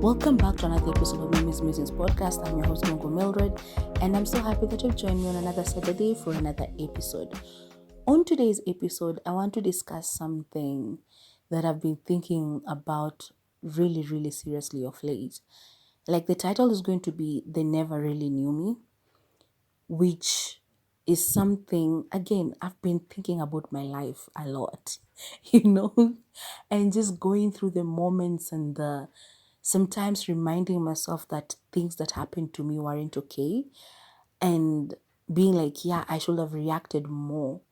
Welcome back to another episode of Musings podcast. I'm your host, Mongo Mildred, and I'm so happy that you've joined me on another Saturday for another episode. On today's episode, I want to discuss something that I've been thinking about really seriously of late. Like the title is going to be They Never Really Knew Me, which is something, again, I've been thinking about my life a lot, and just going through the moments and sometimes reminding myself that things that happened to me weren't okay, and being like, yeah, I should have reacted more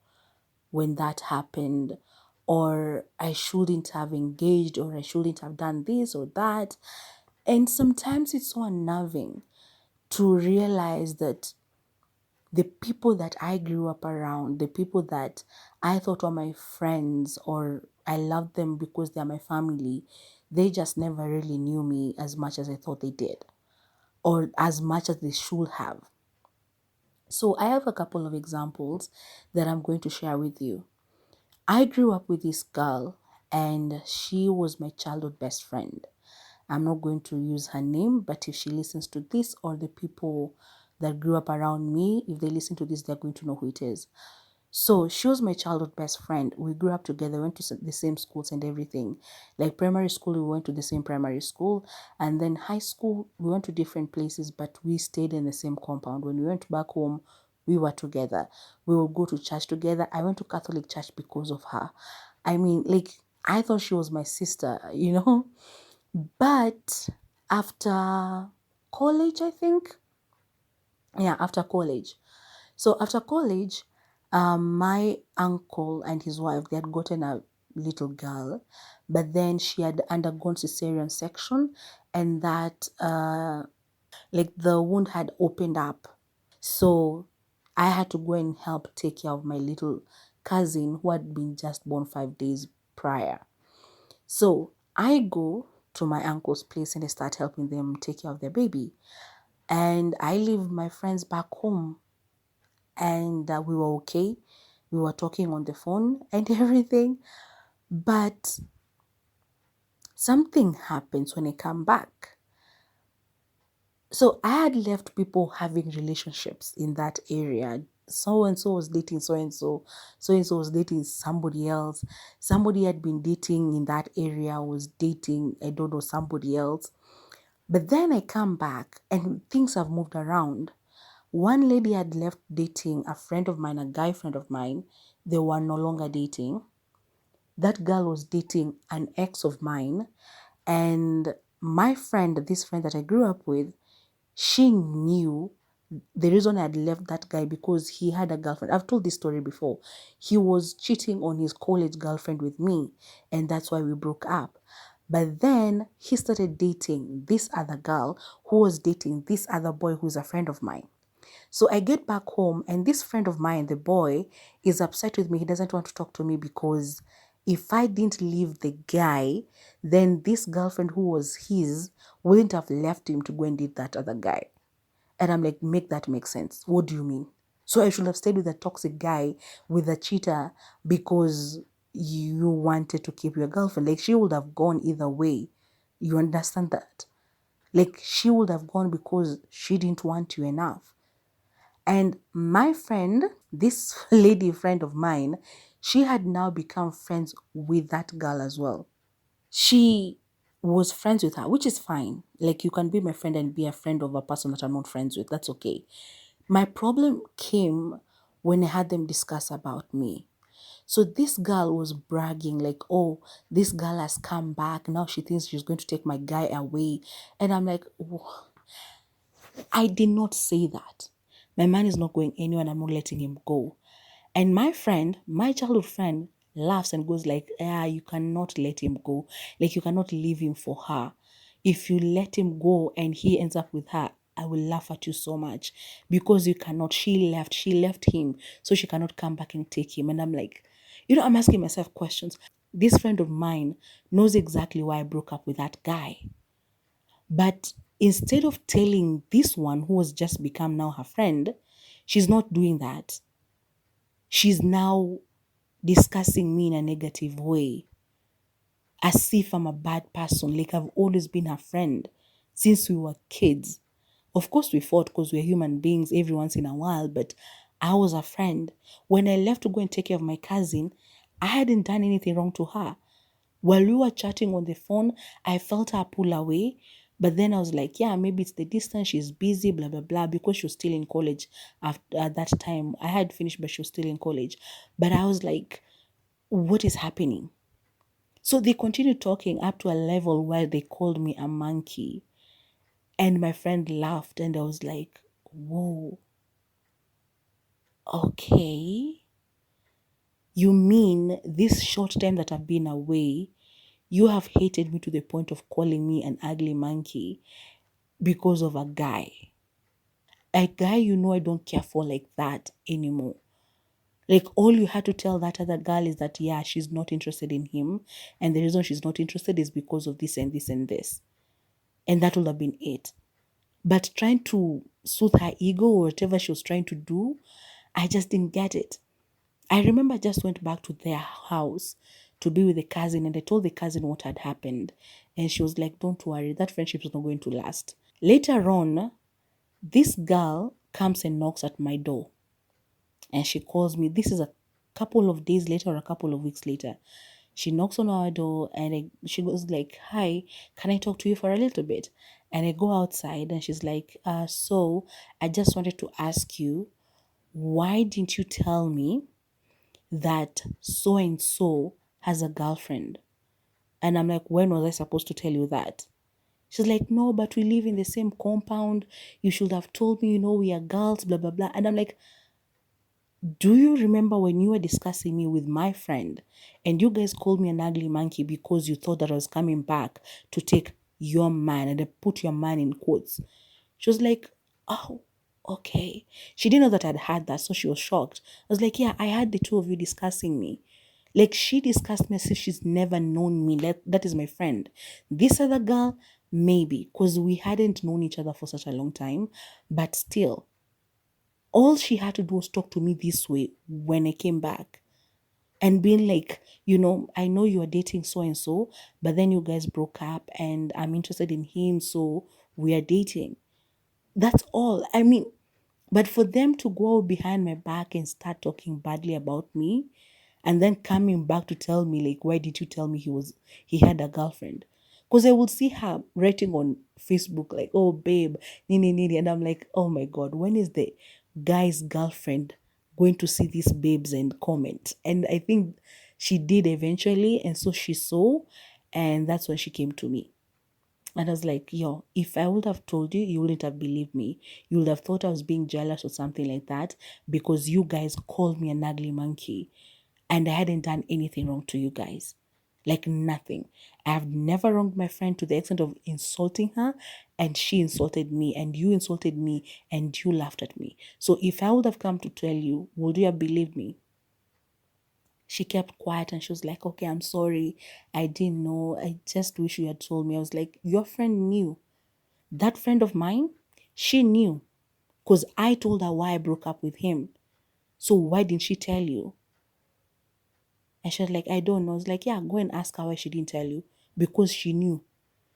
when that happened, or I shouldn't have engaged, or I shouldn't have done this or that. And sometimes it's so unnerving to realize that the people that I grew up around, the people that I thought were my friends or I loved them because they're my family, they just never really knew me as much as I thought they did or as much as they should have. So I have a couple of examples that I'm going to share with you. I grew up with this girl and she was my childhood best friend. I'm not going to use her name, but if she listens to this or the people that grew up around me, if they listen to this, they're going to know who it is. So she was my childhood best friend. We grew up together, went to the same schools and everything. Like primary school, we went to the same primary school. And then high school, we went to different places, but we stayed in the same compound. When we went back home, we were together. We would go to church together. I went to Catholic church because of her. I mean, like, I thought she was my sister. But after college, I think. Yeah, after college. So after college, my uncle and his wife, they had gotten a little girl, but then she had undergone cesarean section, and that like the wound had opened up. So I had to go and help take care of my little cousin who had been just born 5 days prior. So I go to my uncle's place and I start helping them take care of their baby. And I leave my friends back home, and we were okay. We were talking on the phone and everything. But something happens when I come back. So I had left people having relationships in that area. So and so was dating so and so. So and so was dating somebody else. Somebody had been dating in that area was dating, I don't know, somebody else. But then I come back and things have moved around. One lady had left dating a friend of mine, a guy friend of mine. They were no longer dating. That girl was dating an ex of mine. And my friend, this friend that I grew up with, she knew the reason I had left that guy because he had a girlfriend. I've told this story before. He was cheating on his college girlfriend with me, and that's why we broke up. But then he started dating this other girl who was dating this other boy who's a friend of mine. So I get back home and this friend of mine, the boy, is upset with me. He doesn't want to talk to me because if I didn't leave the guy, then this girlfriend who was his wouldn't have left him to go and date that other guy. And I'm like, make that make sense. What do you mean? So I should have stayed with a toxic guy, with a cheater, because you wanted to keep your girlfriend. Like she would have gone either way. You understand that? Like she would have gone because she didn't want you enough. And my friend, this lady friend of mine, she had now become friends with that girl as well. She was friends with her, which is fine. Like you can be my friend and be a friend of a person that I'm not friends with. That's okay. My problem came when I had them discuss about me. So this girl was bragging like, oh, this girl has come back. Now she thinks she's going to take my guy away. And I'm like, oh, I did not say that. My man is not going anywhere and I'm not letting him go. And my friend, my childhood friend, laughs and goes like, you cannot let him go. Like you cannot leave him for her. If you let him go and he ends up with her, I will laugh at you so much because you cannot. She left him, so she cannot come back and take him. And I'm like, I'm asking myself questions. This friend of mine knows exactly why I broke up with that guy. But instead of telling this one who has just become now her friend, she's not doing that. She's now discussing me in a negative way, as if I'm a bad person, like I've always been her friend. since we were kids. Of course, we fought because we're human beings every once in a while, but I was a friend. When I left to go and take care of my cousin, I hadn't done anything wrong to her. While we were chatting on the phone, I felt her pull away. But then I was like, yeah, maybe it's the distance. She's busy, blah, blah, blah, because she was still in college at that time. I had finished, but she was still in college. But I was like, what is happening? So they continued talking up to a level where they called me a monkey. And my friend laughed, and I was like, whoa, okay. You mean this short time that I've been away, you have hated me to the point of calling me an ugly monkey because of a guy. A guy you know I don't care for like that anymore. Like all you had to tell that other girl is that, yeah, she's not interested in him. And the reason she's not interested is because of this and this and this. And that would have been it. But trying to soothe her ego or whatever she was trying to do, I just didn't get it. I remember I just went back to their house to be with the cousin, and I told the cousin what had happened. And she was like, don't worry, that friendship is not going to last. Later on, this girl comes and knocks at my door. And she calls me. This is a couple of days later or a couple of weeks later. She knocks on our door and she goes like, hi, can I talk to you for a little bit? And I go outside and she's like, so I just wanted to ask you, why didn't you tell me that so and so has a girlfriend? And I'm like, when was I supposed to tell you that? She's like, no, but we live in the same compound. You should have told me, we are girls, blah, blah, blah. And I'm like, do you remember when you were discussing me with my friend and you guys called me an ugly monkey because you thought that I was coming back to take your man, and I put your man in quotes? She was like, oh, okay. She didn't know that I'd had that, so she was shocked. I was like, yeah, I had the two of you discussing me. Like, she discussed me as if she's never known me. That is my friend. This other girl, maybe, because we hadn't known each other for such a long time, but still, all she had to do was talk to me this way when I came back and being like, I know you are dating so and so, but then you guys broke up and I'm interested in him, so we are dating. That's all. I mean, but for them to go out behind my back and start talking badly about me and then coming back to tell me, like, why did you tell me he had a girlfriend? Because I would see her writing on Facebook like, oh babe, nini nini, and I'm like, oh my god, when is the guy's girlfriend going to see these babes and comment? And I think she did eventually, and so she saw, and that's when she came to me. And I was like, yo, if I would have told you, you wouldn't have believed me. You would have thought I was being jealous or something like that because you guys called me an ugly monkey and I hadn't done anything wrong to you guys. Like nothing. I have never wronged my friend to the extent of insulting her, and she insulted me, and you insulted me, and you laughed at me. So if I would have come to tell you, would you have believed me? She kept quiet and she was like, okay, I'm sorry. I didn't know. I just wish you had told me. I was like, your friend knew. That friend of mine, she knew because I told her why I broke up with him. So why didn't she tell you? And she was like, I don't know. I was like, yeah, go and ask her why she didn't tell you. Because she knew.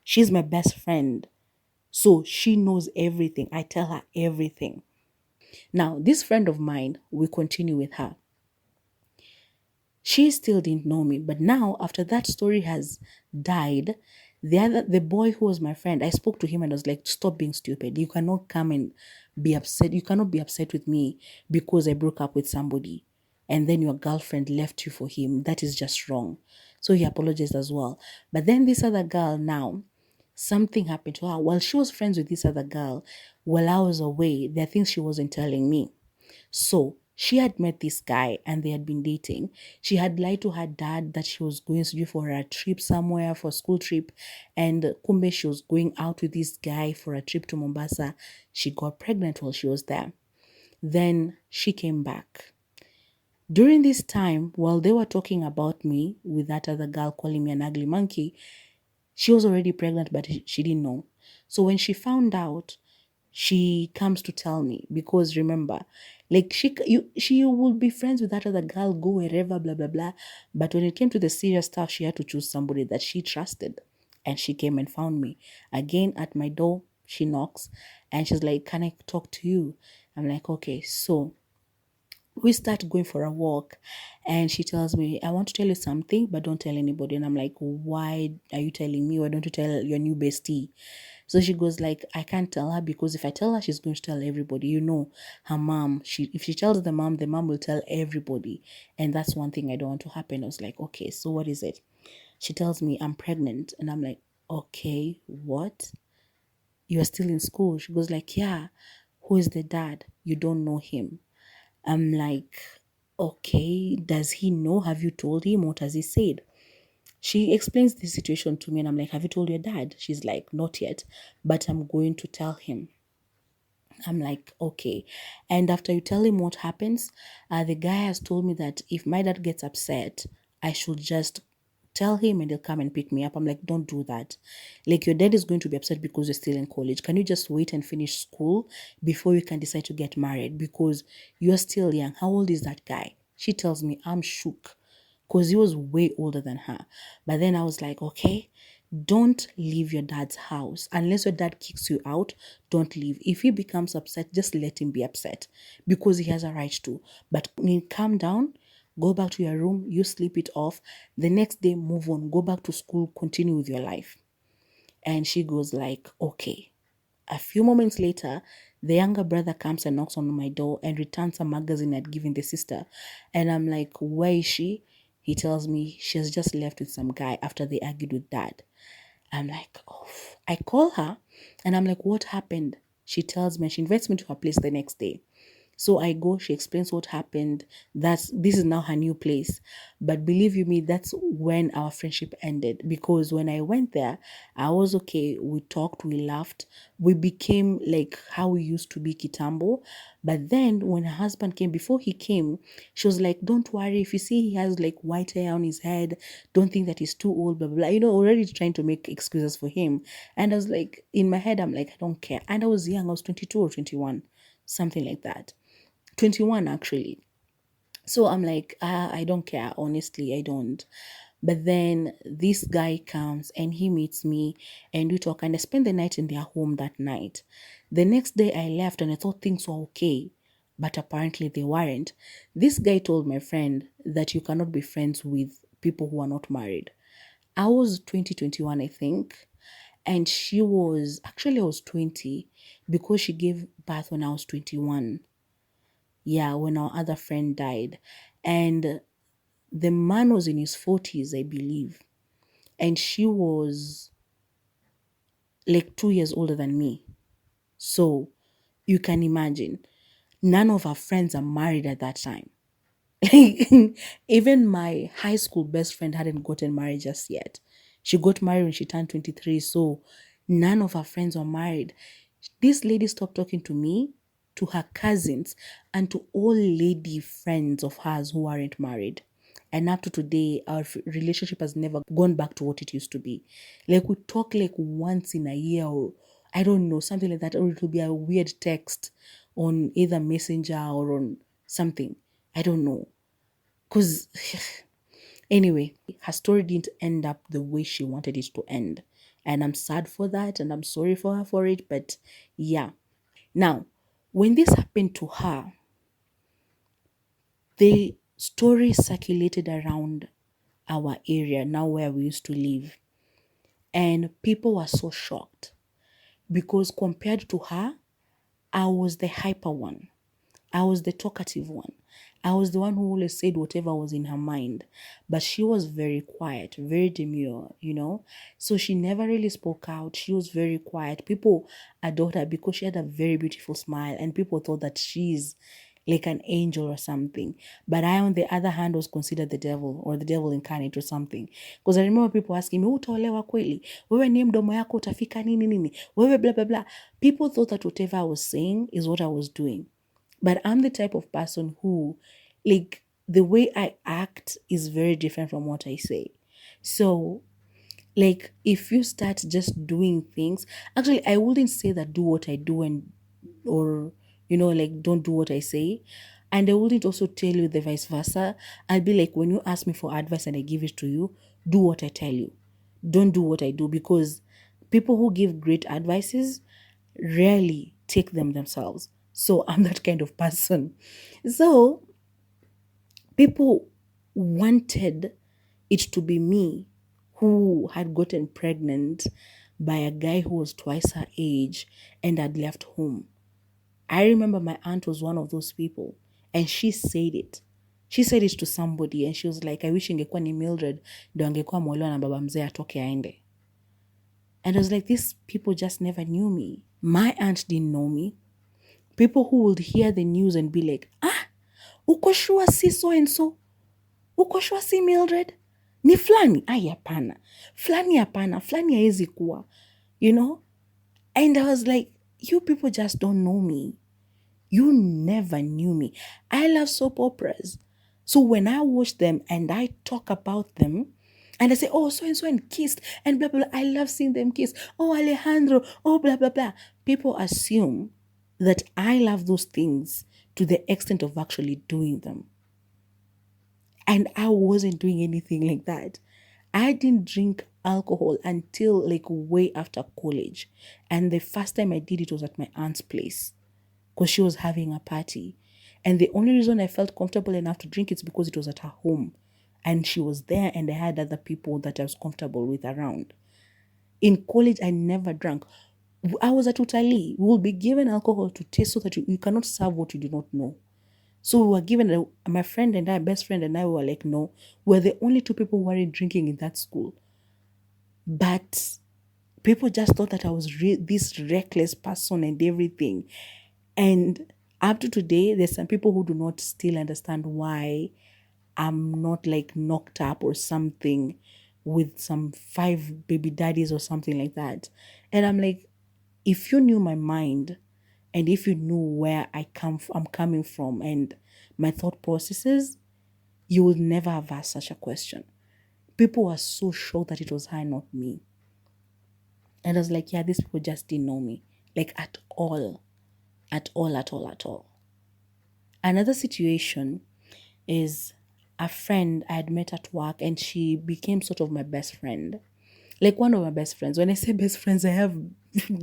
She's my best friend. So she knows everything. I tell her everything. Now, this friend of mine, we continue with her. She still didn't know me, but now after that story has died, the boy who was my friend, I spoke to him and I was like, stop being stupid. You cannot come and be upset. You cannot be upset with me because I broke up with somebody and then your girlfriend left you for him. That is just wrong. So he apologized as well. But then this other girl now, something happened to her. While she was friends with this other girl, while I was away, there are things she wasn't telling me. So she had met this guy and they had been dating. She had lied to her dad that she was going to do for a trip somewhere, for a school trip. And kumbe, she was going out with this guy for a trip to Mombasa. She got pregnant while she was there. Then she came back. During this time, while they were talking about me with that other girl calling me an ugly monkey, she was already pregnant, but she didn't know. So when she found out, she comes to tell me because remember, like she would be friends with that other girl, go wherever, blah blah blah. But when it came to the serious stuff, she had to choose somebody that she trusted, And she came and found me. Again at my door, she knocks and she's like, "Can I talk to you?" I'm like, "Okay." So we start going for a walk and she tells me, "I want to tell you something, but don't tell anybody." And I'm like, "Why are you telling me? Why don't you tell your new bestie?" So she goes like, "I can't tell her because if I tell her, she's going to tell everybody. You know, her mom, if she tells the mom will tell everybody. And that's one thing I don't want to happen." I was like, "Okay, so what is it?" She tells me, "I'm pregnant." And I'm like, "Okay, what? You are still in school?" She goes like, "Yeah." "Who is the dad?" "You don't know him." I'm like, "Okay, does he know? Have you told him? What has he said?" She explains the situation to me and I'm like, "Have you told your dad?" She's like, "Not yet, but I'm going to tell him." I'm like, "Okay." And after you tell him what happens, the guy has told me that if my dad gets upset, I should just tell him and he'll come and pick me up. I'm like, "Don't do that. Like, your dad is going to be upset because you're still in college. Can you just wait and finish school before you can decide to get married? Because you're still young." "How old is that guy?" She tells me. I'm shook because he was way older than her. But then I was like, "Okay, don't leave your dad's house. Unless your dad kicks you out, don't leave. If he becomes upset, just let him be upset because he has a right to. But when you calm down, go back to your room, you sleep it off. The next day, move on, go back to school, continue with your life." And she goes like, "Okay." A few moments later, the younger brother comes and knocks on my door and returns a magazine I'd given the sister. And I'm like, "Where is she?" He tells me she has just left with some guy after they argued with dad. I'm like, "Oh." I call her and I'm like, "What happened?" She tells me, she invites me to her place the next day. So I go, she explains what happened. This is now her new place. But believe you me, that's when our friendship ended. Because when I went there, I was okay. We talked, we laughed. We became like how we used to be Kitambo. But then when her husband came, before he came, she was like, "Don't worry, if you see he has like white hair on his head, don't think that he's too old, blah, blah, blah." Already trying to make excuses for him. And I was like, in my head, I'm like, "I don't care." And I was young, I was 22 or 21, something like that. 21 actually. So I'm like, I don't care. Honestly, I don't. But then this guy comes and he meets me and we talk and I spend the night in their home that night. The next day I left and I thought things were okay, but apparently they weren't. This guy told my friend that you cannot be friends with people who are not married. I was 2021, I think. And she was, actually, I was 20 because she gave birth when I was 21. Yeah, when our other friend died. And the man was in his 40s, I believe. And she was like 2 years older than me. So you can imagine, none of our friends are married at that time. Even my high school best friend hadn't gotten married just yet. She got married when she turned 23. So none of her friends were married. This lady stopped talking to me, to her cousins, and to all lady friends of hers who aren't married. And up to today, our relationship has never gone back to what it used to be. Like, we talk like once in a year, or I don't know, something like that. Or it will be a weird text on either Messenger or on something. I don't know. Because, anyway, her story didn't end up the way she wanted it to end. And I'm sad for that and I'm sorry for her for it. But yeah. Now, when this happened to her, the story circulated around our area, now where we used to live. And people were so shocked because compared to her, I was the hyper one. I was the talkative one. I was the one who always said whatever was in her mind. But she was very quiet, very demure. So she never really spoke out. She was very quiet. People adored her because she had a very beautiful smile, and people thought that she's like an angel or something. But I, on the other hand, was considered the devil or the devil incarnate or something. Because I remember people asking me, "Utaolewa kweli? Wewe ni mdomo yako utafika nini nini? Wewe blah blah blah." People thought that whatever I was saying is what I was doing. But I'm the type of person who, like, the way I act is very different from what I say. So, like, if you start just doing things, actually, I wouldn't say that do what I do or, like, don't do what I say. And I wouldn't also tell you the vice versa. I'll be like, when you ask me for advice and I give it to you, do what I tell you. don't do what I do, because people who give great advices rarely take them themselves. So I'm that kind of person. So people wanted it to be me who had gotten pregnant by a guy who was twice her age and had left home. I remember my aunt was one of those people, and she said it. She said it to somebody, and she was like, I wish ingekuwa ni Mildred ndo angekuwa mwolewa na baba mzee atoke aende. And I was like, these people just never knew me. My aunt didn't know me. People who would hear the news and be like, uko sure si so and so? Uko sure si Mildred? Ni flani? Ai, hapana. Flani hapana. Flani haezi kuwa. You know? And I was like, you people just don't know me. You never knew me. I love soap operas. So when I watch them and I talk about them, and I say, oh, so and kissed, and blah, blah, blah, I love seeing them kiss. Oh, Alejandro, oh, blah, blah, blah. People assume that I love those things to the extent of actually doing them. And I wasn't doing anything like that. I didn't drink alcohol until like way after college. And the first time I did it was at my aunt's place, because she was having a party. And the only reason I felt comfortable enough to drink is because it was at her home. And she was there, and I had other people that I was comfortable with around. In college, I never drank. I was at Utali. We will be given alcohol to taste so that you cannot serve what you do not know. So we were given, my friend and I, best friend and I were like, no, we're the only two people who weren't drinking in that school. But people just thought that I was this reckless person and everything. And up to today, there's some people who do not still understand why I'm not like knocked up or something with some 5 baby daddies or something like that. And I'm like, if you knew my mind, and if you knew where I'm coming from and my thought processes, you would never have asked such a question. People were so shocked that it was her, not me. And I was like, yeah, these people just didn't know me. Like at all. At all, at all, at all. Another situation is a friend I had met at work, and she became sort of my best friend. Like one of my best friends. When I say best friends, I have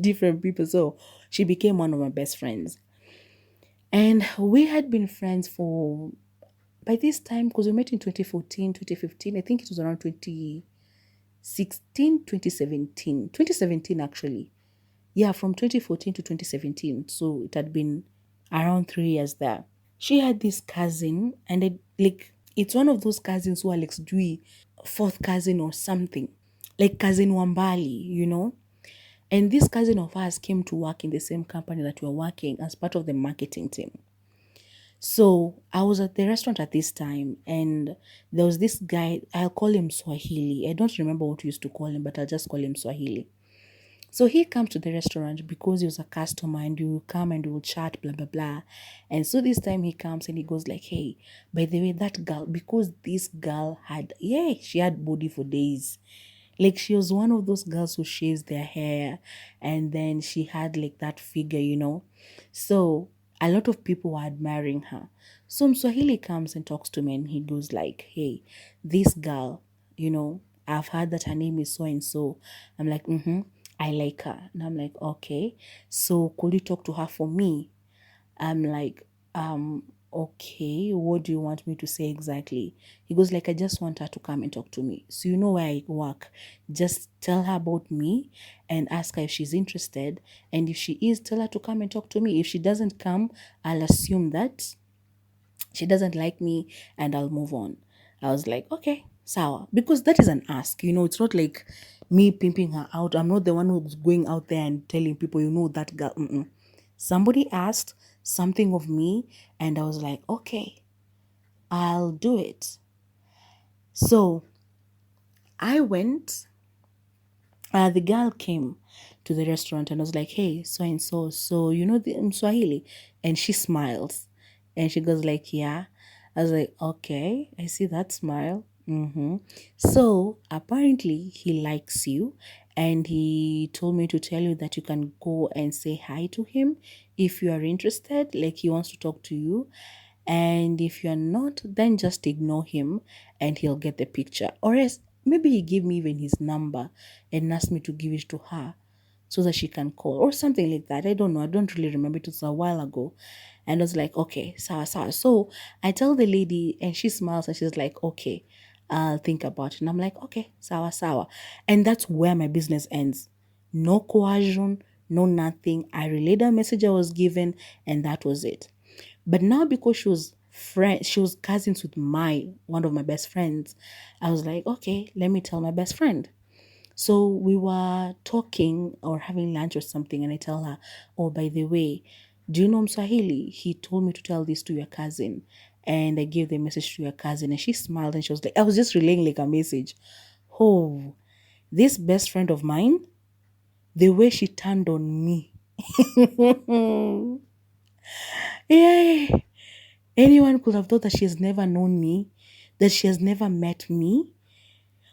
different people. So she became one of my best friends. And we had been friends for, by this time, because we met in 2014, 2015, I think it was around 2016, 2017. 2017, actually. Yeah, from 2014 to 2017. So it had been around 3 years there. She had this cousin, and it's one of those cousins who are like Dewey, fourth cousin or something. Like cousin Wambali, you know? And this cousin of ours came to work in the same company that we were working as part of the marketing team. So I was at the restaurant at this time, and there was this guy, I'll call him Swahili. I don't remember what we used to call him, but I'll just call him Swahili. So he comes to the restaurant because he was a customer, and we will come and we will chat, blah, blah, blah. And so this time he comes and he goes like, hey, by the way, that girl, because this girl she had body for days. Like she was one of those girls who shaves their hair, and then she had like that figure, you know. So a lot of people were admiring her. So Mswahili comes and talks to me, and he goes like, hey, this girl, you know, I've heard that her name is so and so. I'm like, I like her. And I'm like, okay, so could you talk to her for me? I'm like, okay, what do you want me to say exactly? He goes like, I just want her to come and talk to me. So you know where I work. Just tell her about me and ask her if she's interested. And if she is, tell her to come and talk to me. If she doesn't come, I'll assume that she doesn't like me and I'll move on. I was like, okay, sawa. Because that is an ask, you know, it's not like me pimping her out. I'm not the one who's going out there and telling people, you know, that girl. Somebody asked something of me, and I was like, okay, I'll do it. So I went. The girl came to the restaurant, and I was like, hey, so and so, you know the Swahili? And she smiles, and she goes like, yeah. I was like, okay, I see that smile. So apparently he likes you, and he told me to tell you that you can go and say hi to him if you are interested, like he wants to talk to you. And if you're not, then just ignore him and he'll get the picture. Or else maybe he gave me even his number and asked me to give it to her so that she can call or something like that. I don't know. I don't really remember. It was a while ago. And I was like, okay, sawa, sawa. So I tell the lady and she smiles and she's like, okay, I'll think about it. And I'm like, okay, sawa, sawa. And that's where my business ends. No coercion, no nothing. I relayed the message I was given and that was it. But now because she was cousins with one of my best friends, I was like, okay, let me tell my best friend. So we were talking or having lunch or something, and I tell her, oh, by the way, do you know Mswahili? He told me to tell this to your cousin. And I gave the message to your cousin, and she smiled and she was like, I was just relaying like a message. Oh, this best friend of mine, the way she turned on me. Yeah. Anyone could have thought that she has never known me, that she has never met me.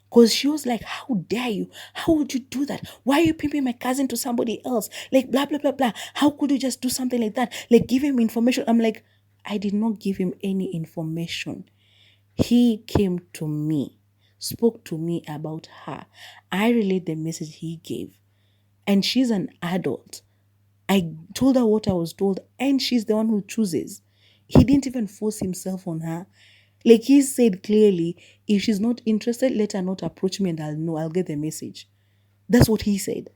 Because she was like, how dare you? How would you do that? Why are you pimping my cousin to somebody else? Like, blah, blah, blah, blah. How could you just do something like that? Like, give him information. I'm like, I did not give him any information. He came to me, spoke to me about her. I relayed the message he gave. And she's an adult. I told her what I was told, and she's the one who chooses. He didn't even force himself on her. Like he said clearly, if she's not interested, let her not approach me and I'll know, I'll get the message. That's what he said.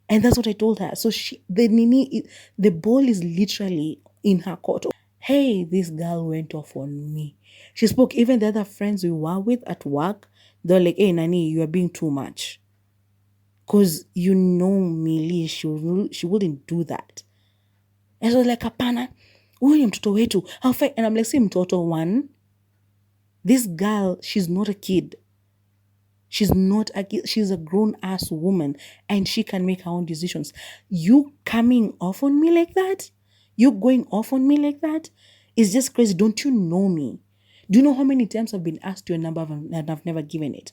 And that's what I told her. So the ball is literally in her court. Hey, this girl went off on me. She spoke, even the other friends we were with at work, they're like, hey, Nani, you are being too much. Because you know Millie, she wouldn't do that. And so like, hapana, huyu mtoto wetu. And I'm like, see mtoto one. This girl, she's not a kid. She's a grown ass woman and she can make her own decisions. You coming off on me like that? You going off on me like that? It's just crazy. Don't you know me? Do you know how many times I've been asked your number and I've never given it?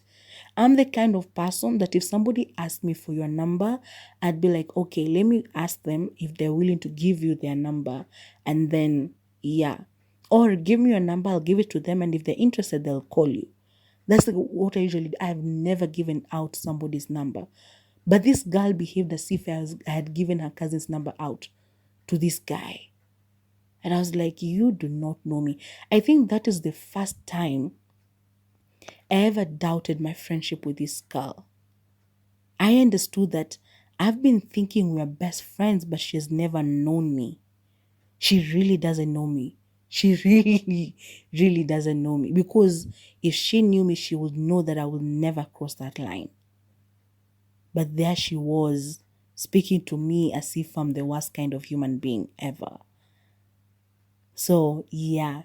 I'm the kind of person that if somebody asked me for your number, I'd be like, okay, let me ask them if they're willing to give you their number. And then, yeah. Or give me your number, I'll give it to them. And if they're interested, they'll call you. That's like what I usually do. I've never given out somebody's number. But this girl behaved as if I had given her cousin's number out to this guy. And I was like, you do not know me. I think that is the first time I ever doubted my friendship with this girl. I understood that I've been thinking we're best friends, but she has never known me. She really doesn't know me. She really, really doesn't know me. Because if she knew me, she would know that I would never cross that line. But there she was, speaking to me as if I'm the worst kind of human being ever. So, yeah,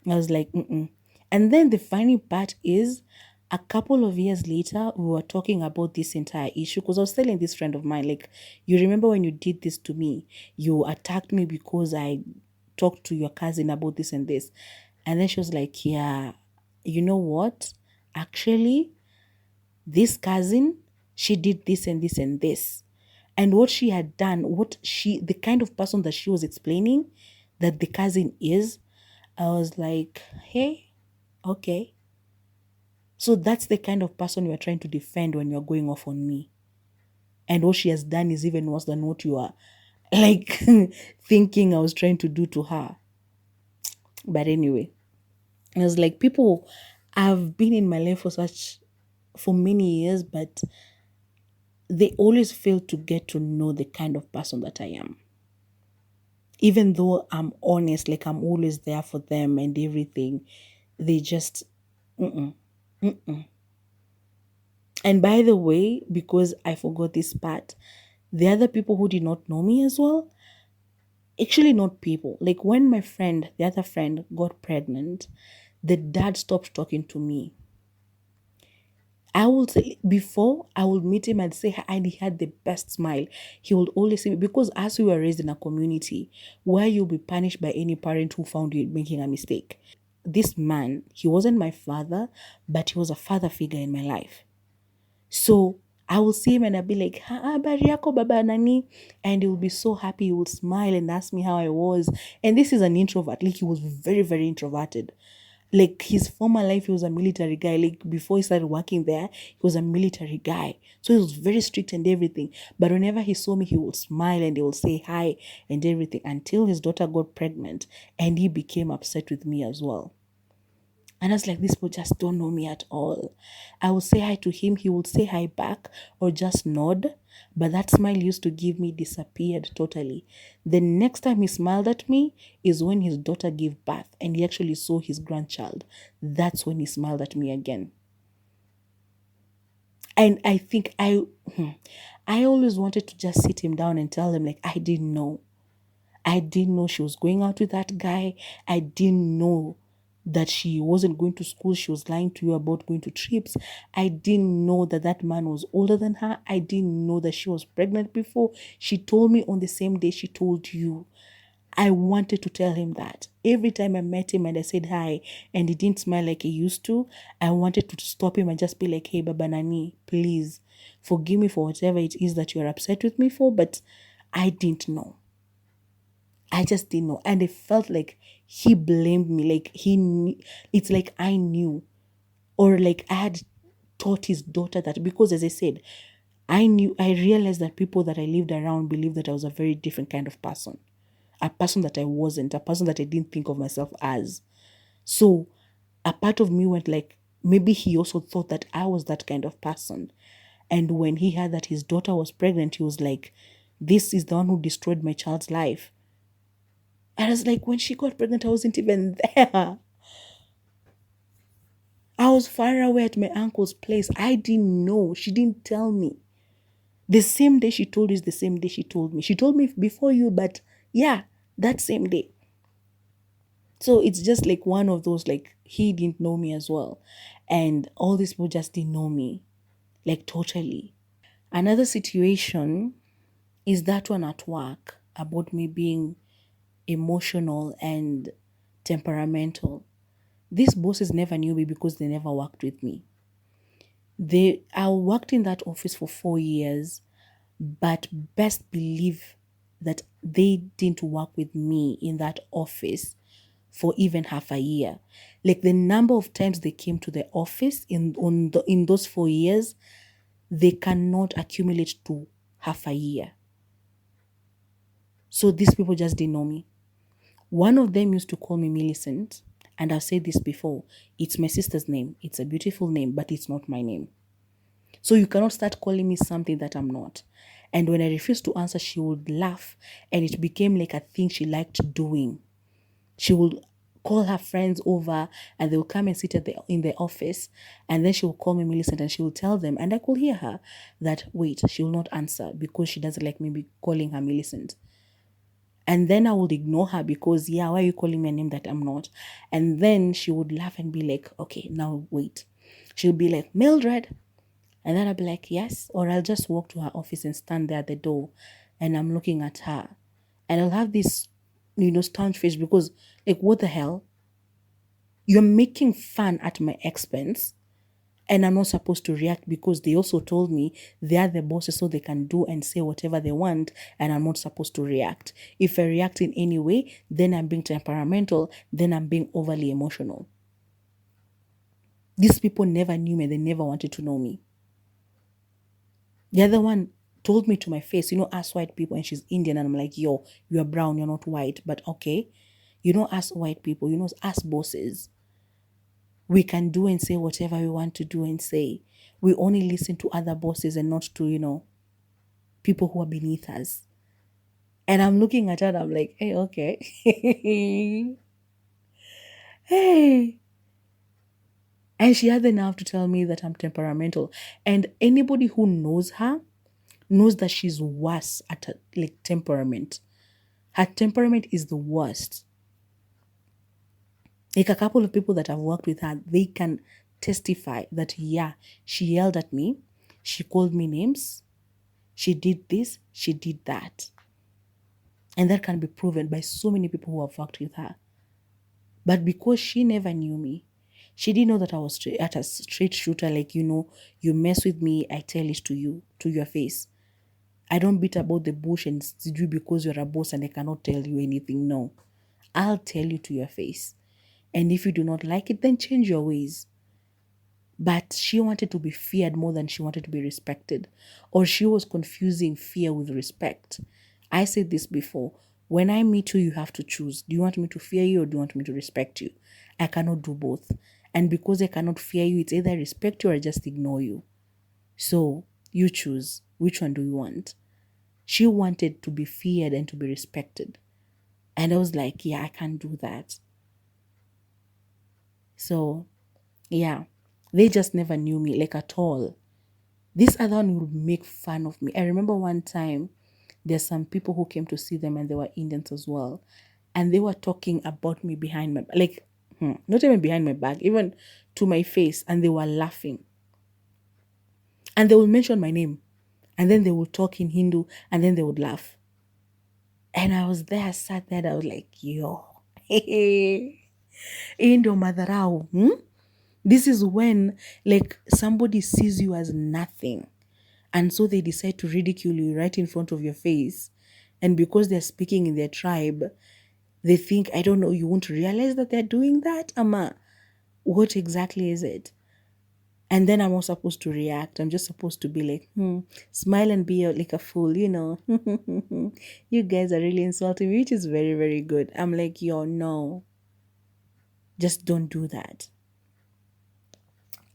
I was like, mm-mm. And then the funny part is, a couple of years later, we were talking about this entire issue because I was telling this friend of mine, like, you remember when you did this to me? You attacked me because I talked to your cousin about this and this. And then she was like, yeah, you know what? Actually, this cousin, she did this and this and this. And what she had done, the kind of person that she was explaining that the cousin is, I was like, hey, okay. So that's the kind of person you are trying to defend when you're going off on me. And what she has done is even worse than what you are like thinking I was trying to do to her. But anyway, I was like, people have been in my life for many years, but they always fail to get to know the kind of person that I am. Even though I'm honest, like I'm always there for them and everything, they just, mm-mm, mm-mm. And by the way, because I forgot this part, the other people who did not know me as well, actually not people. Like when the other friend got pregnant, the dad stopped talking to me. I would say before I would meet him and say hi, and he had the best smile. He would always say, because as we were raised in a community where you'll be punished by any parent who found you making a mistake. This man, he wasn't my father, but he was a father figure in my life. So I will see him and I'll be like, habari yako baba nani? And he will be so happy. He would smile and ask me how I was. And this is an introvert. Like he was very, very introverted. Like his former life, he was a military guy. Like before he started working there, he was a military guy. So he was very strict and everything. But whenever he saw me, he would smile and he would say hi and everything until his daughter got pregnant and he became upset with me as well. And I was like, these people just don't know me at all. I would say hi to him, he would say hi back or just nod. But that smile used to give me disappeared totally. The next time he smiled at me is when his daughter gave birth and he actually saw his grandchild. That's when he smiled at me again. And I think I always wanted to just sit him down and tell him, like, I didn't know. I didn't know she was going out with that guy. I didn't know that she wasn't going to school. She was lying to you about going to trips. I didn't know that that man was older than her. I didn't know that she was pregnant before. She told me on the same day she told you. I wanted to tell him that. Every time I met him and I said hi and he didn't smile like he used to, I wanted to stop him and just be like, hey, Baba Nani, please forgive me for whatever it is that you're upset with me for, but I didn't know. I just didn't know. And it felt like he blamed me. Like he knew. It's like I knew. Or like I had taught his daughter that, because as I said, I realized that people that I lived around believed that I was a very different kind of person. A person that I wasn't, a person that I didn't think of myself as. So a part of me went like, maybe he also thought that I was that kind of person. And when he heard that his daughter was pregnant, he was like, this is the one who destroyed my child's life. I was like, when she got pregnant, I wasn't even there. I was far away at my uncle's place. I didn't know. She didn't tell me. The same day she told you is the same day she told me. She told me before you, but yeah, that same day. So it's just like one of those, like, he didn't know me as well. And all these people just didn't know me, like, totally. Another situation is that one at work about me being emotional and temperamental. These bosses never knew me because they never worked with me. I worked in that office for 4 years, but best believe that they didn't work with me in that office for even half a year. Like the number of times they came to the office in those 4 years, they cannot accumulate to half a year. So these people just didn't know me. One of them used to call me Millicent, and I've said this before. It's my sister's name. It's a beautiful name, but it's not my name. So you cannot start calling me something that I'm not. And when I refused to answer, she would laugh, and it became like a thing she liked doing. She would call her friends over and they will come and sit in the office, and then she will call me Millicent and she will tell them, and I could hear her, that wait, she will not answer because she doesn't like me calling her Millicent. And then I would ignore her because, yeah, why are you calling me a name that I'm not? And then she would laugh and be like, okay, now wait. She'll be like, Mildred. And then I'll be like, yes. Or I'll just walk to her office and stand there at the door and I'm looking at her. And I'll have this, stunned face because, like, what the hell? You're making fun at my expense. And I'm not supposed to react because they also told me they are the bosses so they can do and say whatever they want, and I'm not supposed to react. If I react in any way, then I'm being temperamental, then I'm being overly emotional. These people never knew me, they never wanted to know me. The other one told me to my face, us white people, and she's Indian, and I'm like, yo, you're brown, you're not white, but okay. Us white people, us bosses. We can do and say whatever we want to do and say. We only listen to other bosses and not to, people who are beneath us. And I'm looking at her and I'm like, hey, okay. Hey. And she had the nerve to tell me that I'm temperamental. And anybody who knows her knows that she's worse at temperament. Her temperament is the worst. Like a couple of people that have worked with her, they can testify that, yeah, she yelled at me. She called me names. She did this. She did that. And that can be proven by so many people who have worked with her. But because she never knew me, she didn't know that I was at a straight shooter. Like, you mess with me, I tell it to you, to your face. I don't beat about the bush and you because you're a boss and I cannot tell you anything. No, I'll tell you to your face. And if you do not like it, then change your ways. But she wanted to be feared more than she wanted to be respected. Or she was confusing fear with respect. I said this before. When I meet you, you have to choose. Do you want me to fear you or do you want me to respect you? I cannot do both. And because I cannot fear you, it's either I respect you or I just ignore you. So you choose. Which one do you want? She wanted to be feared and to be respected. And I was like, yeah, I can't do that. So, yeah, they just never knew me, like, at all. This other one would make fun of me. I remember one time there's some people who came to see them and they were Indians as well. And they were talking about me behind my back, like, not even behind my back, even to my face. And they were laughing. And they would mention my name. And then they would talk in Hindu and then they would laugh. And I was there, sat there, I was like, yo, Indo madharau. This is when, like, somebody sees you as nothing. And so they decide to ridicule you right in front of your face. And because they're speaking in their tribe, they think, I don't know, you won't realize that they're doing that? Ama, what exactly is it? And then I'm not supposed to react. I'm just supposed to be like, smile and be like a fool, you know. You guys are really insulting me, which is very, very good. I'm like, yo, no. Just don't do that.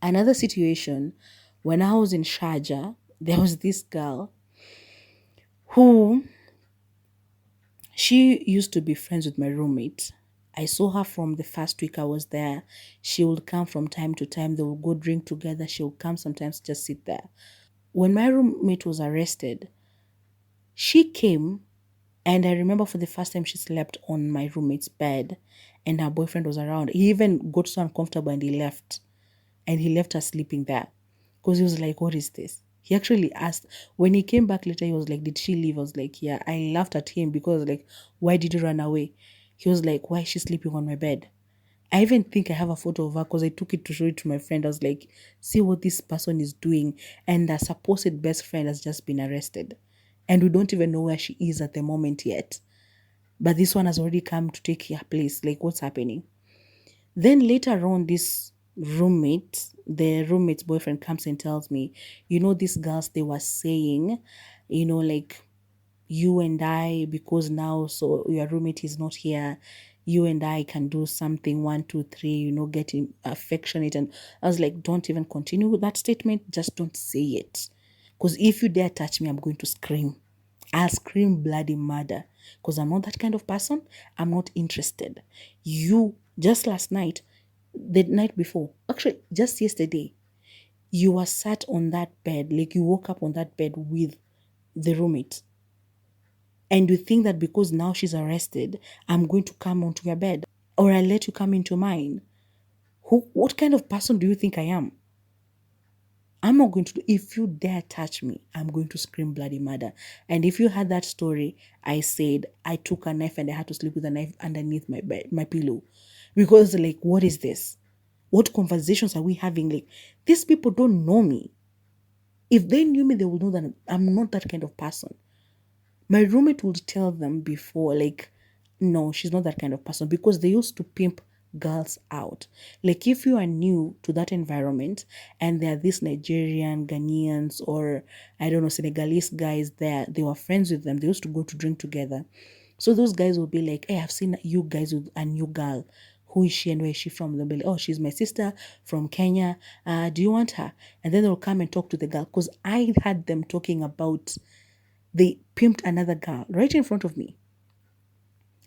Another situation, when I was in Sharjah, there was this girl who, she used to be friends with my roommate. I saw her from the first week I was there. She would come from time to time. They would go drink together. She would come sometimes just sit there. When my roommate was arrested, she came, and I remember for the first time she slept on my roommate's bed and her boyfriend was around. He even got so uncomfortable and he left. And he left her sleeping there because he was like, what is this? He actually asked, when he came back later, he was like, did she leave? I was like, yeah. I laughed at him because, like, why did you run away? He was like, why is she sleeping on my bed? I even think I have a photo of her because I took it to show it to my friend. I was like, see what this person is doing. And the supposed best friend has just been arrested. And we don't even know where she is at the moment yet. But this one has already come to take her place. Like, what's happening? Then later on, the roommate's boyfriend comes and tells me, you know, these girls, they were saying, you know, like, you and I, because now, so your roommate is not here, you and I can do something, 1, 2, 3, you know, getting affectionate. And I was like, don't even continue with that statement. Just don't say it. Because if you dare touch me, I'm going to scream. I'll scream bloody murder. Because I'm not that kind of person. I'm not interested. You, just last night, the night before, actually, just yesterday, you were sat on that bed, like you woke up on that bed with the roommate. And you think that because now she's arrested, I'm going to come onto your bed or I'll let you come into mine. What kind of person do you think I am? I'm not going to do, if you dare touch me, I'm going to scream bloody murder. And if you had that story, I said I took a knife and I had to sleep with a knife underneath my bed, my pillow. Because, like, what is this? What conversations are we having? Like, these people don't know me. If they knew me, they would know that I'm not that kind of person. My roommate would tell them before, like, no, she's not that kind of person, because they used to pimp girls out. Like, if you are new to that environment and there are these Nigerian, Ghanaians, or I don't know, Senegalese guys there, they were friends with them. They used to go to drink together. So those guys will be like, hey, I've seen you guys with a new girl. Who is she and where is she from? They'll be like, oh, she's my sister from Kenya. Do you want her? And then they'll come and talk to the girl. Because I had them talking about, they pimped another girl right in front of me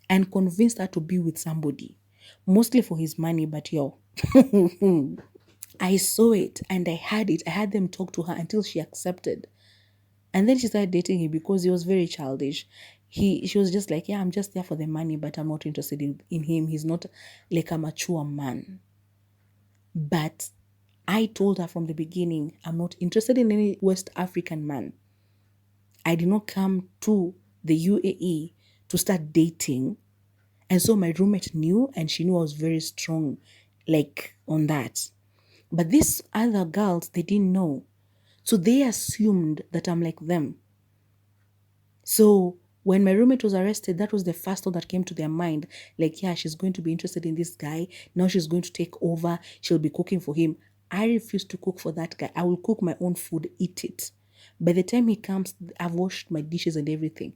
and convinced her to be with somebody, mostly for his money, but yo, I saw it and I had it. I had them talk to her until she accepted. And then she started dating him because he was very childish. She was just like, yeah, I'm just there for the money, but I'm not interested in him. He's not like a mature man. But I told her from the beginning, I'm not interested in any West African man. I did not come to the UAE to start dating. And so my roommate knew, and she knew I was very strong, like, on that. But these other girls, they didn't know. So they assumed that I'm like them. So When my roommate was arrested, that was the first thought that came to their mind. Like, yeah, she's going to be interested in this guy. Now she's going to take over. She'll be cooking for him. I refuse to cook for that guy. I will cook my own food, eat it. By the time he comes, I've washed my dishes and everything.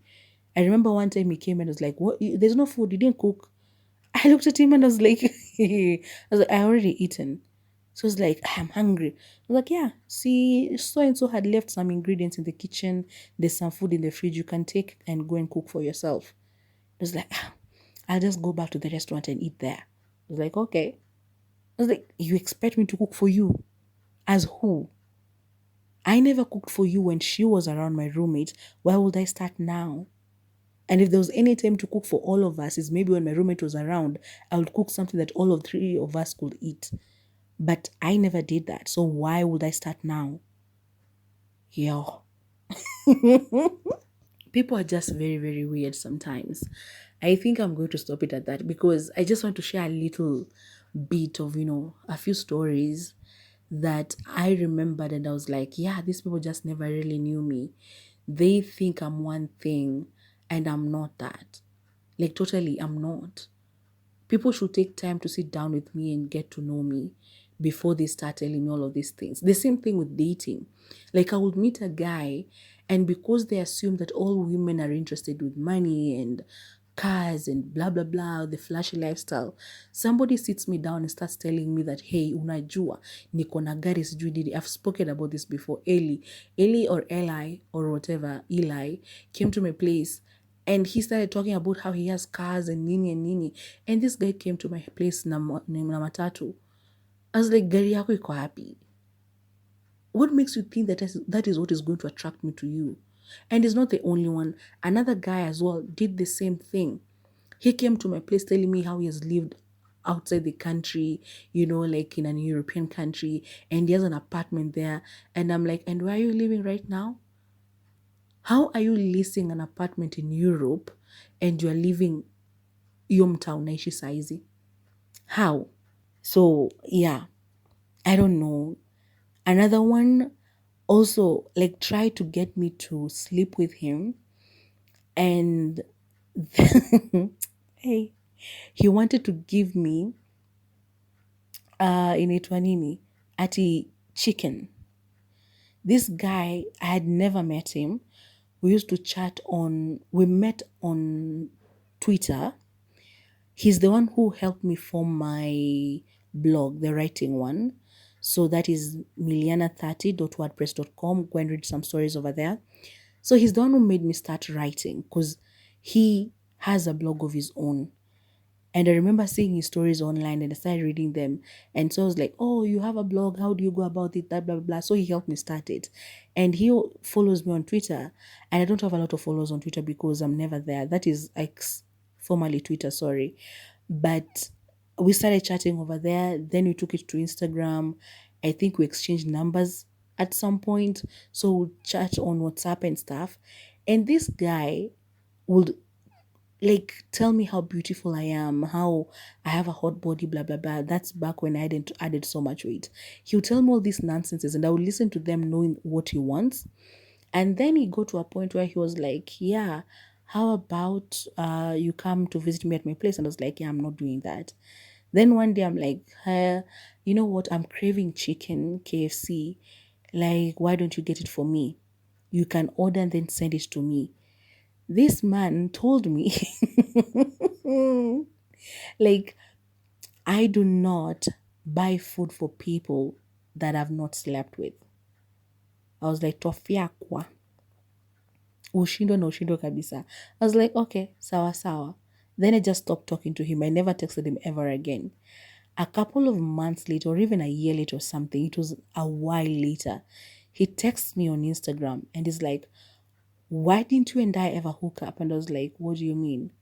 I remember one time he came and was like, "What? There's no food. You didn't cook." I looked at him and I was like, I already eaten. So it's like, I'm hungry. I was like, yeah, see, so and so had left some ingredients in the kitchen. There's some food in the fridge. You can take and go and cook for yourself. I was like, I'll just go back to the restaurant and eat there. I was like, okay. I was like, you expect me to cook for you? As who? I never cooked for you when she was around, my roommate. Why would I start now? And if there was any time to cook for all of us, is maybe when my roommate was around, I would cook something that all of three of us could eat. But I never did that. So why would I start now? Yo. People are just very, very weird sometimes. I think I'm going to stop it at that because I just want to share a little bit of, a few stories that I remembered and I was like, yeah, these people just never really knew me. They think I'm one thing and I'm not that. Like, totally, I'm not. People should take time to sit down with me and get to know me before they start telling me all of these things. The same thing with dating. Like, I would meet a guy, and because they assume that all women are interested with money and cars and blah blah blah, the flashy lifestyle, somebody sits me down and starts telling me that, hey, unajua niko na gari sijui nini. I've spoken about this before. Eli or Eli or whatever, Eli came to my place and he started talking about how he has cars and nini and nini. And this guy came to my place na matatu. I was like, gari yako iko happy. What makes you think that is what is going to attract me to you? And he's not the only one. Another guy as well did the same thing. He came to my place telling me how he has lived outside the country, like in an European country, and he has an apartment there. And I'm like, and where are you living right now? How are you leasing an apartment in Europe and you're living Yomtown naishi saizi? How? So yeah, I don't know. Another one also like tried to get me to sleep with him, and hey, he wanted to give me inaitwa nini ati chicken. This guy, I had never met him. We met on Twitter. He's the one who helped me form my blog, the writing one. So that is miliana30.wordpress.com. Go and read some stories over there. So he's the one who made me start writing because he has a blog of his own. And I remember seeing his stories online and I started reading them. And so I was like, oh, you have a blog. How do you go about it? Blah, blah, blah. So he helped me start it. And he follows me on Twitter. And I don't have a lot of followers on Twitter because I'm never there. That is X, formerly Twitter, sorry. But we started chatting over there. Then we took it to Instagram. I think we exchanged numbers at some point. So we'll chat on WhatsApp and stuff. And this guy would like tell me how beautiful I am, how I have a hot body, blah blah blah. That's back when I hadn't added so much weight. He would tell me all these nonsenses and I would listen to them knowing what he wants. And then he got to a point where he was like, yeah, how about you come to visit me at my place? And I was like, yeah, I'm not doing that. Then one day I'm like, you know what? I'm craving chicken, KFC. Like, why don't you get it for me? You can order and then send it to me. This man told me, like, I do not buy food for people that I've not slept with. I was like, tofiakwa. Ushindo na ushindo kabisa. I was like, okay, sawa sawa. Then I just stopped talking to him. I never texted him ever again. A couple of months later, or even a year later or something, it was a while later, he texts me on Instagram and he's like, why didn't you and I ever hook up? And I was like, what do you mean?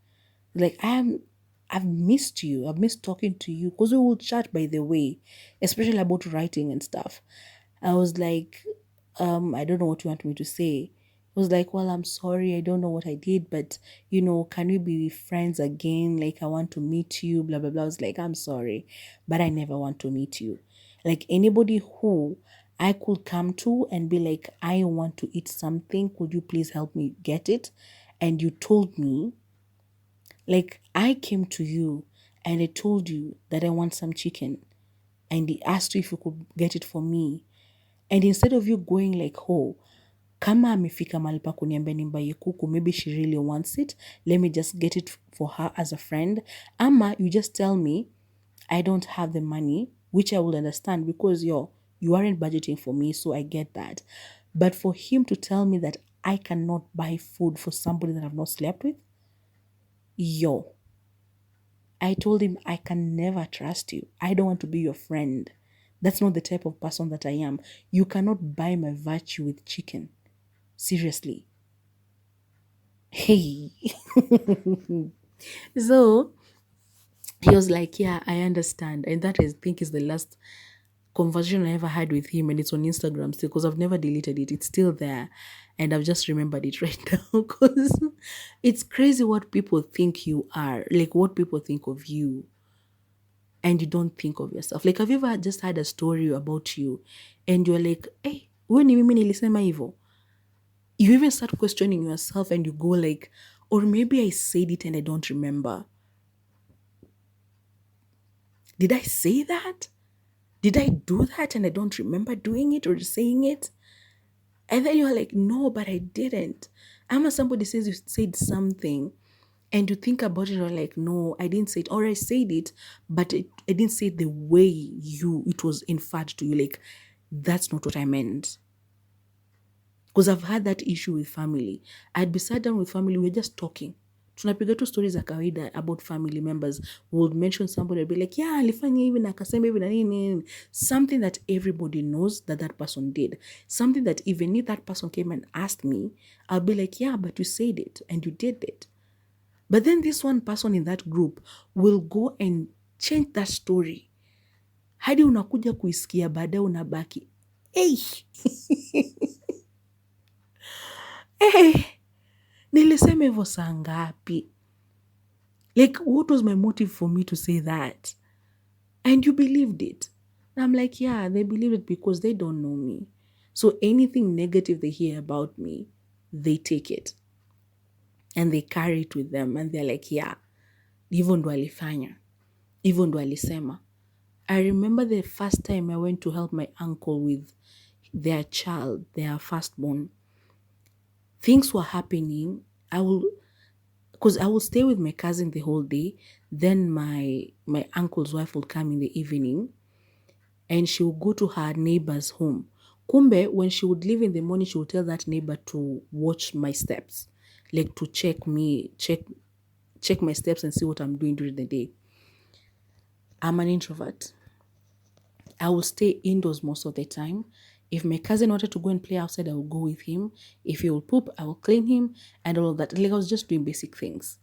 Like, I've missed you. I've missed talking to you. Because we will chat, by the way, especially about writing and stuff. I was like, I don't know what you want me to say. I was like, well, I'm sorry. I don't know what I did, but, can we be friends again? Like, I want to meet you, blah, blah, blah. I was like, I'm sorry, but I never want to meet you. Like, anybody who I could come to and be like, I want to eat something. Could you please help me get it? and you told me, like, I came to you and I told you that I want some chicken, and he asked you if you could get it for me. And instead of you going like, oh, kama amefika mahali pa kuniambia nimbaye kuku, maybe she really wants it, let me just get it for her as a friend. Ama you just tell me, I don't have the money, which I will understand because you aren't budgeting for me, so I get that. But for him to tell me that I cannot buy food for somebody that I've not slept with, I told him I can never trust you. I don't want to be your friend. That's not the type of person that I am. You cannot buy my virtue with chicken. Seriously. Hey. So he was like, yeah, I understand. And that I think is the last conversation I ever had with him, and it's on Instagram still because I've never deleted it. It's still there, and I've just remembered it right now because it's crazy what people think you are, like what people think of you, and you don't think of yourself. Like, have you ever just had a story about you, and you're like, hey, when mimi nilisema hivyo? You even start questioning yourself, and you go like, or maybe I said it and I don't remember. Did I say that? Did I do that and I don't remember doing it or saying it? And then you're like, no, but I didn't. Ama somebody says you said something and you think about it, you're like, no, I didn't say it. Or I said it, but I didn't say it the way it was inferred to you. Like, that's not what I meant. Because I've had that issue with family. I'd be sat down with family, we're just talking. Tunapiga tu stories za kawaida about family members. We would mention somebody, I'd be like, yeah, alifanya hivi na akasema hivi na nini. Something that everybody knows that person did. Something that even if that person came and asked me, I'll be like, yeah, but you said it and you did it. But then this one person in that group will go and change that story. Hadi unakuja kuisikia baadaye unabaki. Hey! Hey! Nilisema hivyo saa ngapi? Like, what was my motive for me to say that? And you believed it. And I'm like, yeah, they believe it because they don't know me. So anything negative they hear about me, they take it. And they carry it with them. And they're like, yeah, hivyo ndo alifanya. Hivyo ndo alisema. I remember the first time I went to help my uncle with their child, their firstborn. Things were happening. Because I will stay with my cousin the whole day. Then my uncle's wife will come in the evening and she will go to her neighbor's home. Kumbe, when she would leave in the morning, she would tell that neighbor to watch my steps, like to check my steps and see what I'm doing during the day. I'm an introvert. I will stay indoors most of the time. If my cousin wanted to go and play outside, I will go with him. If he will poop, I will clean him and all of that. Like, I was just doing basic things.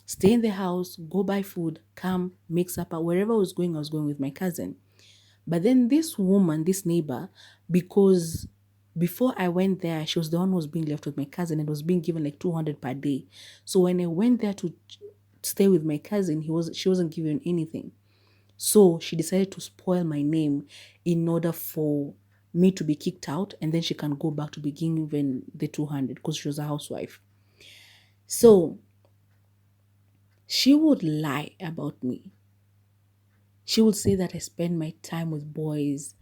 Stay in the house, go buy food, come, make supper. Wherever I was going with my cousin. But then this woman, this neighbor, because before I went there, she was the one who was being left with my cousin and was being given like 200 per day. So when I went there to stay with my cousin, she wasn't given anything. So she decided to spoil my name in order for me to be kicked out, and then she can go back to be given the 200 because she was a housewife. So she would lie about me. She would say that I spend my time with boys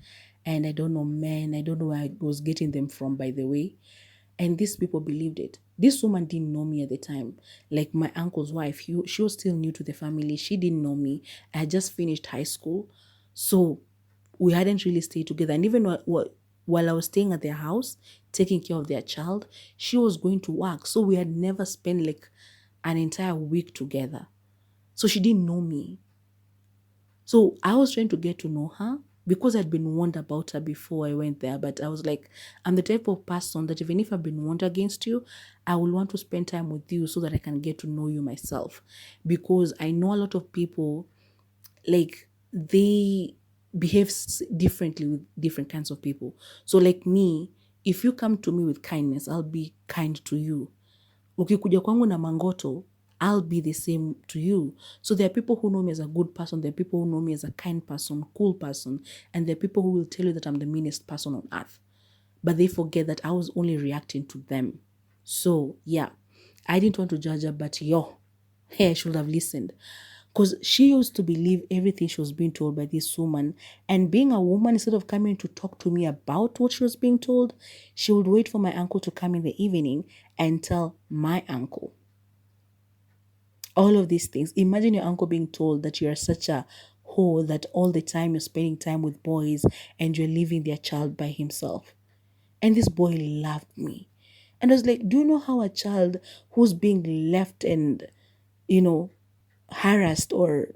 and I don't know men. I don't know where I was getting them from, by the way. And these people believed it. This woman didn't know me at the time. Like my uncle's wife, she was still new to the family. She didn't know me. I had just finished high school. So we hadn't really stayed together. And even while I was staying at their house, taking care of their child, she was going to work. So we had never spent like an entire week together. So she didn't know me. So I was trying to get to know her because I'd been warned about her before I went there. But I was like, I'm the type of person that even if I've been warned against you, I will want to spend time with you so that I can get to know you myself. Because I know a lot of people, like, they behave differently with different kinds of people. So like me, if you come to me with kindness, I'll be kind to you. Ukikuja kwangu na mangoto, I'll be the same to you. So there are people who know me as a good person. There are people who know me as a kind person, cool person. And there are people who will tell you that I'm the meanest person on earth. But they forget that I was only reacting to them. So yeah, I didn't want to judge her, but yo, hey, I should have listened. Because she used to believe everything she was being told by this woman. And being a woman, instead of coming to talk to me about what she was being told, she would wait for my uncle to come in the evening and tell my uncle all of these things. Imagine your uncle being told that you're such a whore that all the time you're spending time with boys and you're leaving their child by himself. And this boy loved me. And I was like, do you know how a child who's being left and, you know, harassed or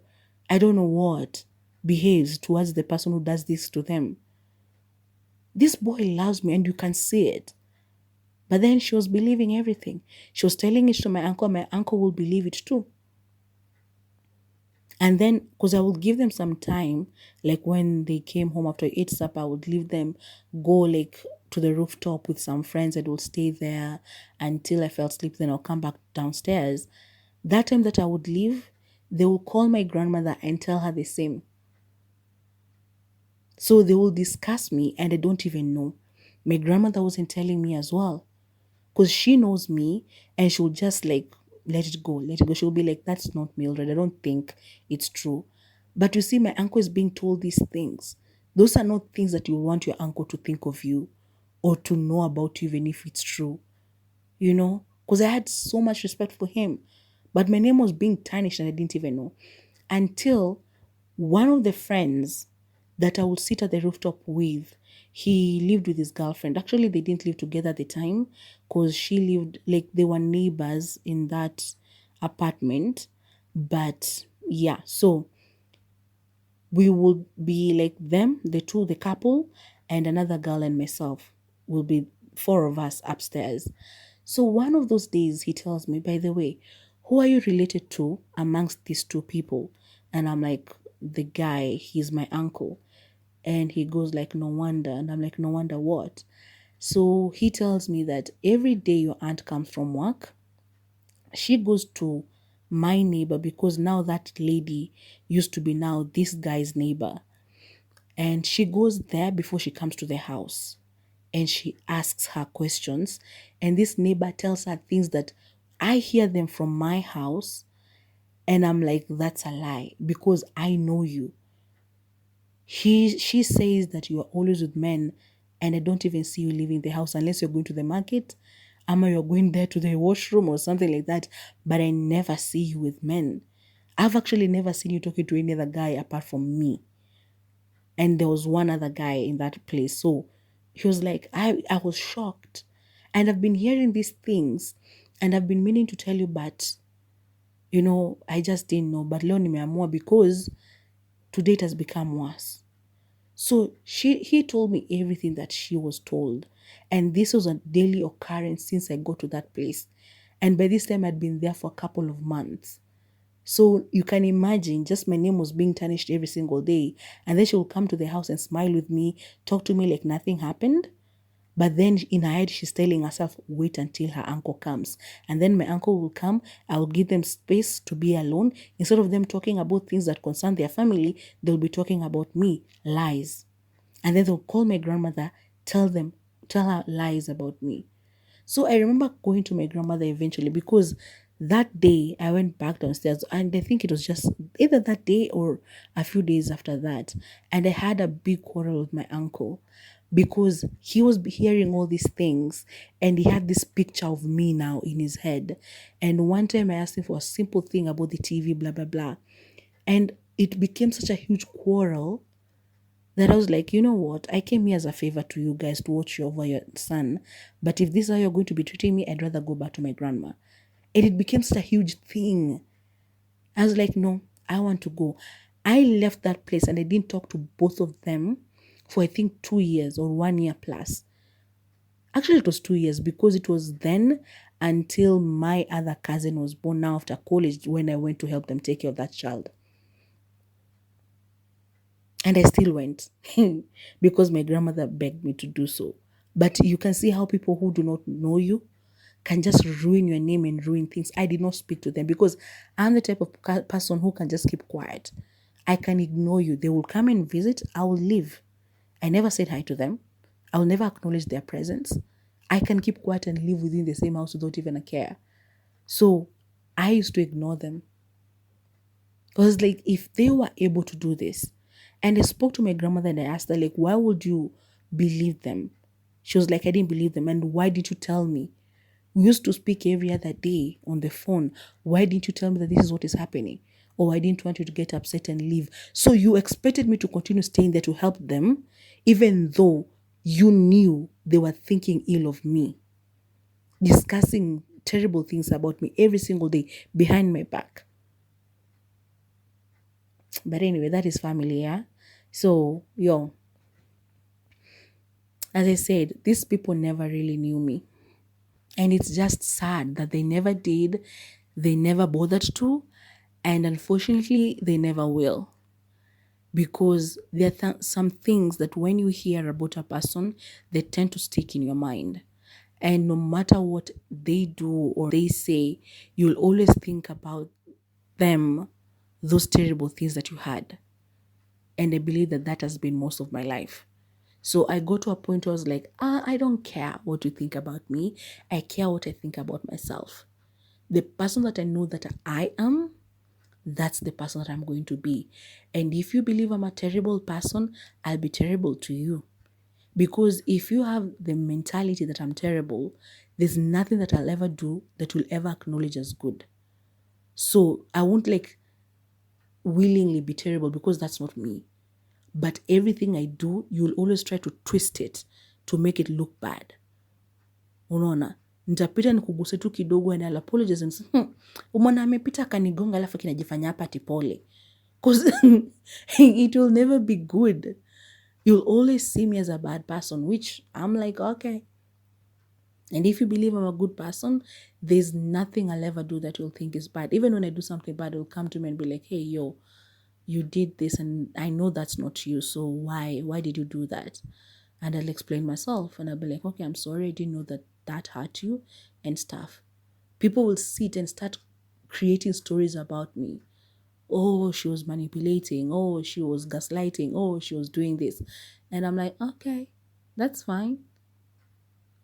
I don't know what behaves towards the person who does this to them? This boy loves me and you can see it. But then she was believing everything. She was telling it to my uncle will believe it too. And then, because I would give them some time, like when they came home after I ate supper, I would leave them go like to the rooftop with some friends and would stay there until I fell asleep. Then I'll come back downstairs. That time that I would leave, they will call my grandmother and tell her the same. So they will discuss me and I don't even know. My grandmother wasn't telling me as well. Because she knows me and she'll just like let it go, let it go. She'll be like, that's not Mildred. I don't think it's true. But you see, my uncle is being told these things. Those are not things that you want your uncle to think of you or to know about you, even if it's true, you know? Because I had so much respect for him. But my name was being tarnished and I didn't even know. Until one of the friends that I would sit at the rooftop with, he lived with his girlfriend. Actually, they didn't live together at the time because she lived, like, they were neighbors in that apartment. But yeah, so we would be like them, the two, the couple, and another girl and myself will be four of us upstairs. So one of those days he tells me, by the way, who are you related to amongst these two people? And I'm like, the guy, he's my uncle. And he goes like, no wonder. And I'm like, no wonder what? So he tells me that every day your aunt comes from work, she goes to my neighbor because now that lady used to be now this guy's neighbor. And she goes there before she comes to the house and she asks her questions. And this neighbor tells her things that I hear them from my house. And I'm like, that's a lie because I know you. She says that you are always with men and I don't even see you leaving the house unless you're going to the market, or you're going there to the washroom or something like that. But I never see you with men. I've actually never seen you talking to any other guy apart from me. And there was one other guy in that place. So he was like, I was shocked. And I've been hearing these things and I've been meaning to tell you, but I just didn't know. But leo nimeamua because today it has become worse. So he told me everything that she was told. And this was a daily occurrence since I got to that place. And by this time I'd been there for a couple of months. So you can imagine, just my name was being tarnished every single day. And then she will come to the house and smile with me, talk to me like nothing happened. But then in her head, she's telling herself, wait until her uncle comes. And then my uncle will come. I will give them space to be alone. Instead of them talking about things that concern their family, they'll be talking about me, lies. And then they'll call my grandmother, tell her lies about me. So I remember going to my grandmother eventually because that day I went back downstairs and I think it was just either that day or a few days after that. And I had a big quarrel with my uncle because he was hearing all these things and he had this picture of me now in his head. And one time I asked him for a simple thing about the TV, blah, blah, blah. And it became such a huge quarrel that I was like, you know what? I came here as a favor to you guys to watch you over your son. But if this is how you're going to be treating me, I'd rather go back to my grandma. And it became such a huge thing. I was like, no, I want to go. I left that place and I didn't talk to both of them for I think 2 years or 1 year plus. Actually, it was 2 years because it was then until my other cousin was born now after college when I went to help them take care of that child. And I still went because my grandmother begged me to do so. But you can see how people who do not know you can just ruin your name and ruin things. I did not speak to them because I'm the type of person who can just keep quiet. I can ignore you. They will come and visit. I will leave. I never said hi to them. I will never acknowledge their presence. I can keep quiet and live within the same house without even a care. So I used to ignore them. Because like if they were able to do this, and I spoke to my grandmother and I asked her, like, why would you believe them? She was like, I didn't believe them. And why did you tell me? We used to speak every other day on the phone. Why didn't you tell me that this is what is happening? Or I didn't want you to get upset and leave. So you expected me to continue staying there to help them, even though you knew they were thinking ill of me, discussing terrible things about me every single day behind my back. But anyway, that is family, yeah? So, as I said, these people never really knew me. And it's just sad that they never did, they never bothered to, and unfortunately, they never will. Because there are some things that when you hear about a person, they tend to stick in your mind. And no matter what they do or they say, you'll always think about them, those terrible things that you had. And I believe that that has been most of my life. So I got to a point where I was like, I don't care what you think about me. I care what I think about myself. The person that I know that I am, that's the person that I'm going to be. And if you believe I'm a terrible person, I'll be terrible to you. Because if you have the mentality that I'm terrible, there's nothing that I'll ever do that will ever acknowledge as good. So I won't like willingly be terrible because that's not me. But everything I do, you'll always try to twist it to make it look bad. Unaona? Nitapita nikuguse tu kidogo and I'll apologize and say, umwana amepita akanigonga alafu kinajifanya hapa tipole. Because it will never be good. You'll always see me as a bad person, which I'm like, okay. And if you believe I'm a good person, there's nothing I'll ever do that you'll think is bad. Even when I do something bad, it'll come to me and be like, hey, you did this and I know that's not you. So why did you do that? And I'll explain myself and I'll be like, okay, I'm sorry. I didn't know that hurt you and stuff. People will sit and start creating stories about me. Oh, she was manipulating. Oh, she was gaslighting. Oh, she was doing this. And I'm like, okay, that's fine.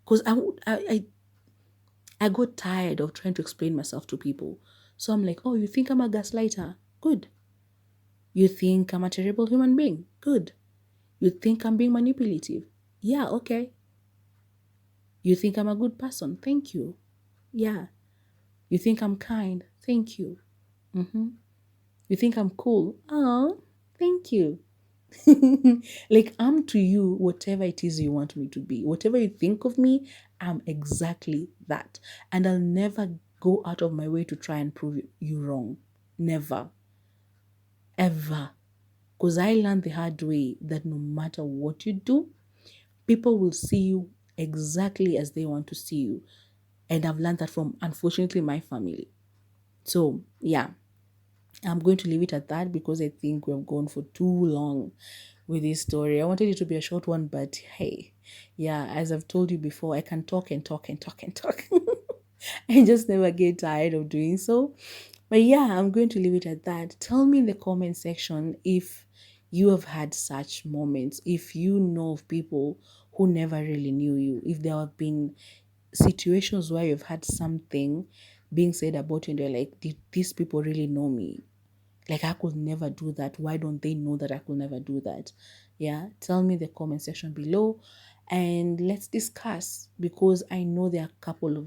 Because I got tired of trying to explain myself to people. So I'm like, oh, you think I'm a gaslighter? Good. You think I'm a terrible human being? Good. You think I'm being manipulative? Yeah, okay. You think I'm a good person? Thank you. Yeah. You think I'm kind? Thank you. You think I'm cool? Oh, thank you. Like, I'm to you whatever it is you want me to be. Whatever you think of me, I'm exactly that. And I'll never go out of my way to try and prove you wrong. Never. Ever. Because I learned the hard way that no matter what you do, people will see you exactly as they want to see you. And I've learned that from, unfortunately, my family. So, yeah. I'm going to leave it at that because I think we've gone for too long with this story. I wanted it to be a short one, but hey, yeah, as I've told you before, I can talk and talk and talk and talk. I just never get tired of doing so. But yeah, I'm going to leave it at that. Tell me in the comment section if you have had such moments, if you know of people who never really knew you, if there have been situations where you've had something being said about you and you're like, did these people really know me? Like, I could never do that. Why don't they know that I could never do that? Yeah, tell me in the comment section below and let's discuss, because I know there are a couple of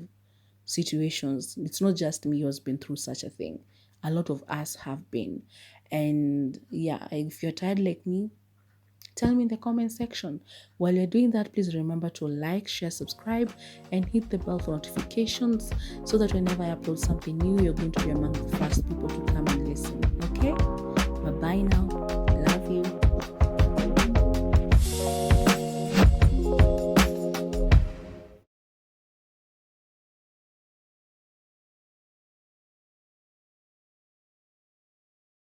situations. It's not just me who's been through such a thing. A lot of us have been. And yeah, if you're tired like me, tell me in the comment section. While you're doing that, please remember to like, share, subscribe, and hit the bell for notifications so that whenever I upload something new, you're going to be among the first people to come and listen. Okay? Bye-bye now. Love you.